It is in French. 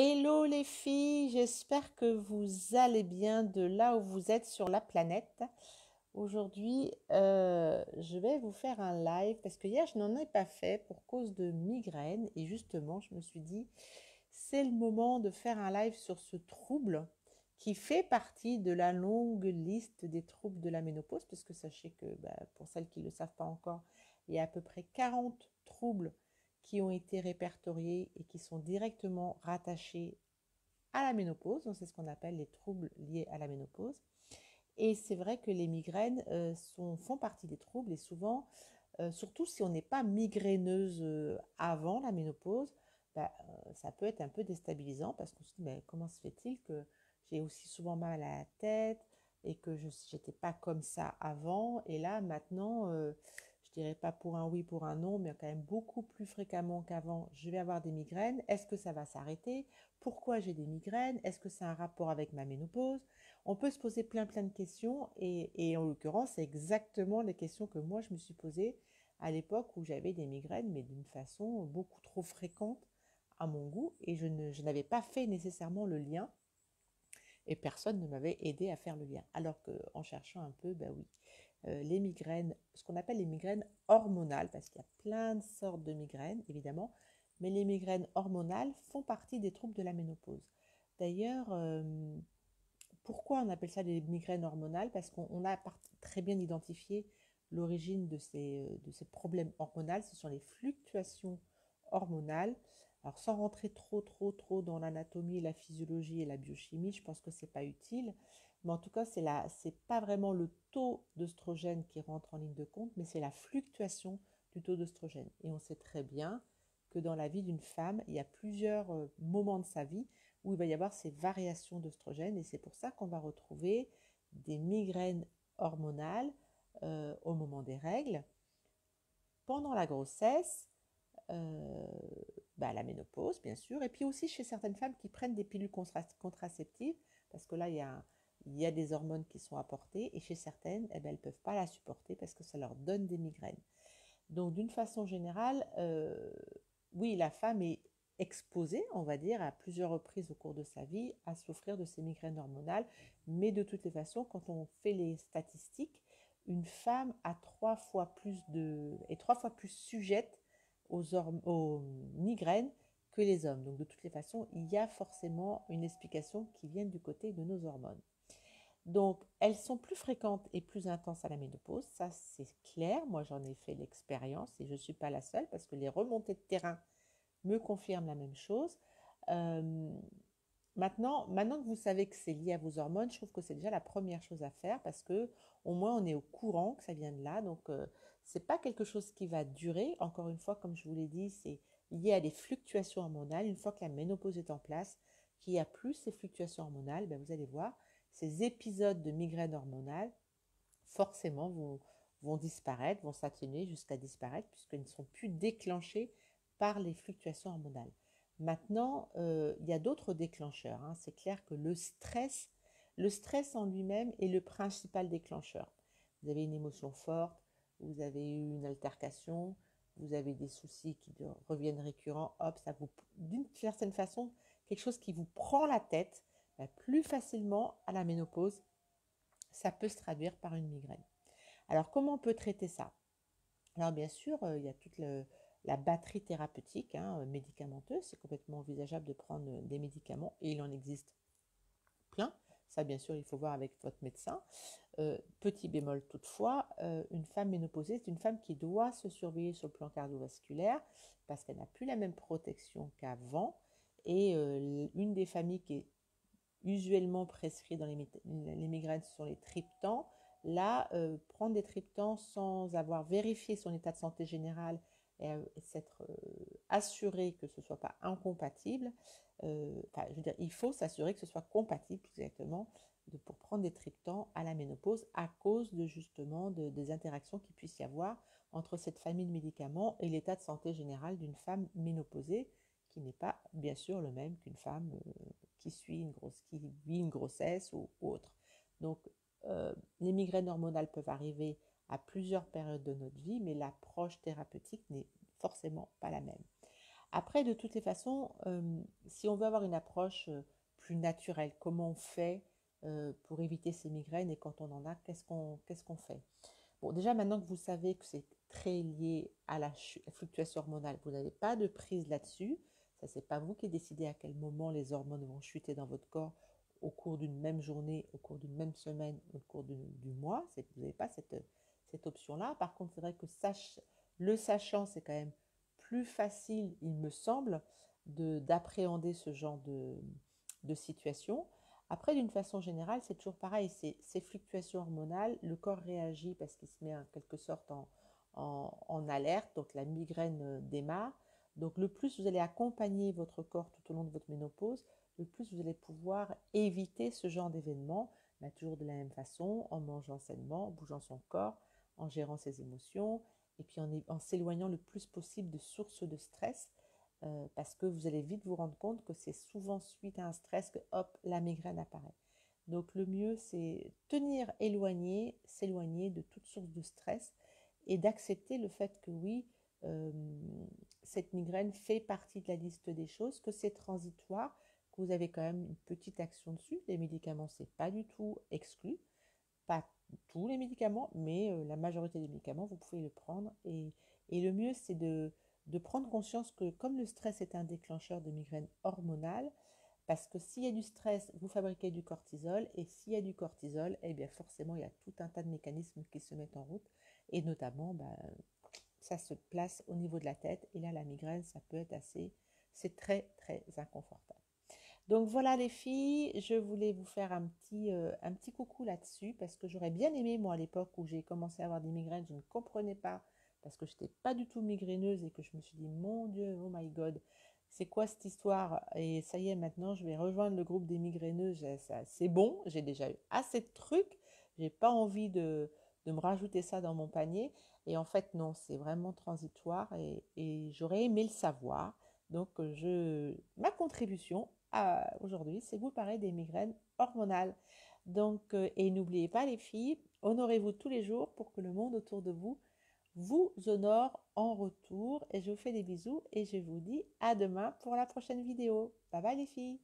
Hello les filles, j'espère que vous allez bien de là où vous êtes sur la planète. Aujourd'hui, je vais vous faire un live parce que hier je n'en ai pas fait pour cause de migraine et justement je me suis dit c'est le moment de faire un live sur ce trouble qui fait partie de la longue liste des troubles de la ménopause parce que sachez que pour celles qui ne le savent pas encore, il y a à peu près 40 troubles qui ont été répertoriés et qui sont directement rattachés à la ménopause. Donc c'est ce qu'on appelle les troubles liés à la ménopause. Et c'est vrai que les migraines font partie des troubles et souvent, surtout si on n'est pas migraineuse avant la ménopause, ça peut être un peu déstabilisant parce qu'on se dit mais comment se fait-il que j'ai aussi souvent mal à la tête et que je n'étais pas comme ça avant et là maintenant, je dirais pas pour un oui, pour un non, mais quand même beaucoup plus fréquemment qu'avant, je vais avoir des migraines. Est-ce que ça va s'arrêter? Pourquoi j'ai des migraines? Est-ce que c'est un rapport avec ma ménopause? On peut se poser plein de questions et en l'occurrence, c'est exactement les questions que moi je me suis posées à l'époque où j'avais des migraines, mais d'une façon beaucoup trop fréquente à mon goût et je n'avais pas fait nécessairement le lien et personne ne m'avait aidé à faire le lien. Alors qu'en cherchant un peu, ben oui, les migraines, ce qu'on appelle les migraines hormonales, parce qu'il y a plein de sortes de migraines évidemment, mais les migraines hormonales font partie des troubles de la ménopause. D'ailleurs, pourquoi on appelle ça des migraines hormonales? Parce qu'on a très bien identifié l'origine de ces problèmes hormonaux. Ce sont les fluctuations hormonales. Alors sans rentrer trop dans l'anatomie, la physiologie et la biochimie, je pense que c'est pas utile. Mais en tout cas, c'est pas vraiment le taux d'œstrogène qui rentre en ligne de compte, mais c'est la fluctuation du taux d'œstrogène. Et on sait très bien que dans la vie d'une femme, il y a plusieurs moments de sa vie où il va y avoir ces variations d'œstrogène et c'est pour ça qu'on va retrouver des migraines hormonales au moment des règles, pendant la grossesse, euh, la ménopause bien sûr, et puis aussi chez certaines femmes qui prennent des pilules contraceptives, parce que là il y a des hormones qui sont apportées et chez certaines, elles ne peuvent pas la supporter parce que ça leur donne des migraines. Donc, d'une façon générale, oui, la femme est exposée, on va dire, à plusieurs reprises au cours de sa vie à souffrir de ces migraines hormonales. Mais de toutes les façons, quand on fait les statistiques, une femme est 3 fois plus sujette aux migraines que les hommes. Donc, de toutes les façons, il y a forcément une explication qui vient du côté de nos hormones. Donc, elles sont plus fréquentes et plus intenses à la ménopause, ça c'est clair. Moi, j'en ai fait l'expérience et je ne suis pas la seule parce que les remontées de terrain me confirment la même chose. Euh, maintenant que vous savez que c'est lié à vos hormones, je trouve que c'est déjà la première chose à faire parce que au moins on est au courant que ça vient de là. Donc, c'est pas quelque chose qui va durer. Encore une fois, comme je vous l'ai dit, c'est lié à des fluctuations hormonales. Une fois que la ménopause est en place, qu'il n'y a plus ces fluctuations hormonales, vous allez voir, ces épisodes de migraine hormonale, forcément, vont disparaître, vont s'atténuer jusqu'à disparaître, puisqu'ils ne sont plus déclenchés par les fluctuations hormonales. Maintenant, il y a d'autres déclencheurs, hein. C'est clair que le stress en lui-même est le principal déclencheur. Vous avez une émotion forte, vous avez eu une altercation, vous avez des soucis qui reviennent récurrents, hop, ça vous, d'une certaine façon, quelque chose qui vous prend la tête, plus facilement à la ménopause, ça peut se traduire par une migraine. Alors, comment on peut traiter ça? Alors, bien sûr, il y a la batterie thérapeutique, hein, médicamenteuse. C'est complètement envisageable de prendre des médicaments et il en existe plein. Ça, bien sûr, il faut voir avec votre médecin. Petit bémol toutefois, une femme ménopausée, c'est une femme qui doit se surveiller sur le plan cardiovasculaire parce qu'elle n'a plus la même protection qu'avant. Et une des familles qui est usuellement prescrits dans les migraines ce sont les triptans. Là, prendre des triptans sans avoir vérifié son état de santé général et s'être assuré que ce ne soit pas incompatible, je veux dire, il faut s'assurer que ce soit compatible exactement pour prendre des triptans à la ménopause à cause de justement des interactions qu'il puisse y avoir entre cette famille de médicaments et l'état de santé général d'une femme ménopausée qui n'est pas bien sûr le même qu'une femme qui vit une grossesse ou autre. Donc, les migraines hormonales peuvent arriver à plusieurs périodes de notre vie, mais l'approche thérapeutique n'est forcément pas la même. Après, de toutes les façons, si on veut avoir une approche plus naturelle, comment on fait pour éviter ces migraines et quand on en a, qu'est-ce qu'on fait? Bon, déjà, maintenant que vous savez que c'est très lié à la fluctuation hormonale, vous n'avez pas de prise là-dessus. Ça, c'est pas vous qui décidez à quel moment les hormones vont chuter dans votre corps au cours d'une même journée, au cours d'une même semaine, au cours du mois. Vous n'avez pas cette option-là. Par contre, c'est vrai que le sachant, c'est quand même plus facile, il me semble, d'appréhender ce genre de situation. Après, d'une façon générale, c'est toujours pareil, ces fluctuations hormonales, le corps réagit parce qu'il se met en quelque sorte en alerte, donc la migraine démarre. Donc le plus vous allez accompagner votre corps tout au long de votre ménopause, le plus vous allez pouvoir éviter ce genre d'événement, mais toujours de la même façon, en mangeant sainement, en bougeant son corps, en gérant ses émotions, et puis en s'éloignant le plus possible de sources de stress, parce que vous allez vite vous rendre compte que c'est souvent suite à un stress que, hop, la migraine apparaît. Donc le mieux, c'est tenir éloigné, s'éloigner de toute source de stress et d'accepter le fait que oui, euh, cette migraine fait partie de la liste des choses, que c'est transitoire, que vous avez quand même une petite action dessus. Les médicaments, c'est pas du tout exclu, pas tous les médicaments, mais la majorité des médicaments, vous pouvez le prendre. Et le mieux, c'est de prendre conscience que comme le stress est un déclencheur de migraine hormonale, parce que s'il y a du stress, vous fabriquez du cortisol, et s'il y a du cortisol, eh bien forcément, il y a tout un tas de mécanismes qui se mettent en route, et notamment, ça se place au niveau de la tête, et là, la migraine, ça peut être c'est très, très inconfortable. Donc voilà les filles, je voulais vous faire un petit coucou là-dessus parce que j'aurais bien aimé, moi, à l'époque où j'ai commencé à avoir des migraines, je ne comprenais pas parce que je n'étais pas du tout migraineuse et que je me suis dit, mon Dieu, oh my God, c'est quoi cette histoire? Et ça y est, maintenant, je vais rejoindre le groupe des migraineuses. C'est bon, j'ai déjà eu assez de trucs, j'ai pas envie de me rajouter ça dans mon panier. Et en fait, non, c'est vraiment transitoire et j'aurais aimé le savoir. Donc, ma contribution aujourd'hui, c'est vous parler des migraines hormonales. Donc, et n'oubliez pas les filles, honorez-vous tous les jours pour que le monde autour de vous vous honore en retour. Et je vous fais des bisous et je vous dis à demain pour la prochaine vidéo. Bye bye les filles.